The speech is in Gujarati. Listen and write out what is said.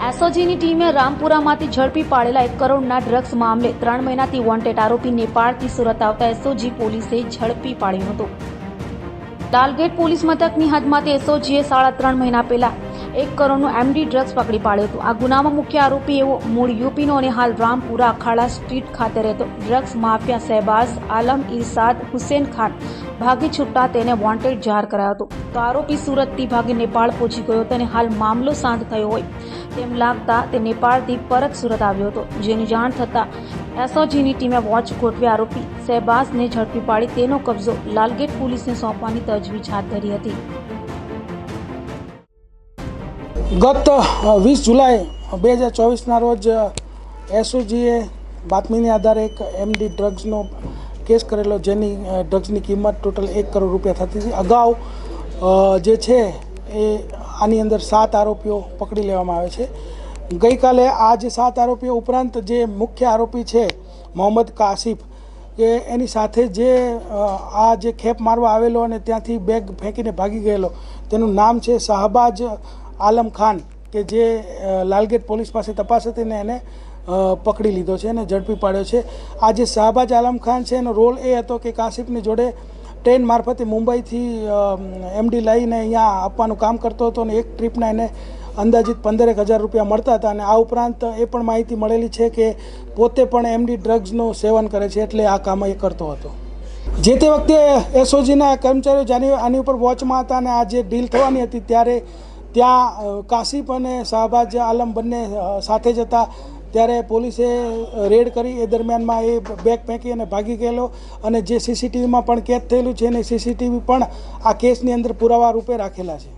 એસઓજીની ટીમે રામપુરામાંથી ઝડપી પાડેલા 1 કરોડના ડ્રગ્સ મામલે 3 મહિનાથી વોન્ટેડ આરોપી નેપાળથી સુરત આવતા એસઓજી પોલીસે ઝડપી પાડ્યો હતો। લાલગેટ પોલીસ મથકની હદમાંથી એસઓજીએ 3.5 મહિના પહેલા 1 કરોડનું એમડી ડ્રગ્સ પકડી પાડ્યું હતું। આ ગુનામાં મુખ્ય આરોપી એવો મૂળ યુપીનો અને હાલ રામપુરા અખાડા સ્ટ્રીટ ખાતે રહેતો ડ્રગ્સ માફિયા શહેબાઝ આલમ ઇરશાદ હુસેન ખાન ભાગી છૂટતા તેને વોન્ટેડ જાહેર કરાયો હતો। તો આરોપી સુરતથી ભાગી નેપાળ પહોંચી ગયો હતો અને હાલ મામલો શાંત થયો હોય તેમ લાગતા તે નેપાળથી પરત સુરત આવ્યો હતો, જેની જાણ થતાં એસઓજીની ટીમે વોચ ગોઠવી આરોપી શહેબાઝને ઝડપી પાડી તેનો કબજો લાલગેટ પોલીસને સોંપવાની તજવીજ હાથ ધરી હતી। ગત 20 જુલાઈ 2024ના રોજ એસઓજીએ બાતમીને આધારે એક એમડી ડ્રગ્સનો કેસ કરેલો, જેની ડ્રગ્સની કિંમત ટોટલ 1 કરોડ રૂપિયા થતી હતી। અગાઉ જે છે એ આની અંદર 7 આરોપીઓ પકડી લેવામાં આવે છે। ગઈકાલે આ જે 7 આરોપીઓ ઉપરાંત જે મુખ્ય આરોપી છે મોહમ્મદ કાસિફ, કે એની સાથે જે આ જે ખેપ મારવા આવેલો અને ત્યાંથી બેગ ફેંકીને ભાગી ગયેલો, તેનું નામ છે શહબાઝ આલમ ખાન, કે જે લાલગેટ પોલીસ પાસે તપાસ હતી ને એને પકડી લીધો છે અને ઝડપી પાડ્યો છે। આ જે શહબાઝ આલમ ખાન છે એનો રોલ એ હતો કે કાસિફની જોડે ટ્રેન મારફતે મુંબઈથી એમડી લઈને અહીંયા આપવાનું કામ કરતો હતો અને એક ટ્રીપના એને અંદાજિત 15,000 રૂપિયા મળતા હતા। અને આ ઉપરાંત એ પણ માહિતી મળેલી છે કે પોતે પણ એમડી ડ્રગ્સનું સેવન કરે છે, એટલે આ કામ એ કરતો હતો। જે તે વખતે એસઓજીના કર્મચારીઓ આની ઉપર વોચમાં હતા અને આ જે ડીલ થવાની હતી ત્યારે ત્યાં કાસિફ અને શહબાઝ આલમ બંને સાથે જ હતા। ત્યારે પોલીસે રેડ કરી, એ દરમિયાનમાં એ બેગ ફેંકી અને ભાગી ગયેલો અને જે સીસીટીવીમાં પણ કેદ થયેલું છે અને સીસીટીવી પણ આ કેસની અંદર પુરાવા રૂપે રાખેલા છે।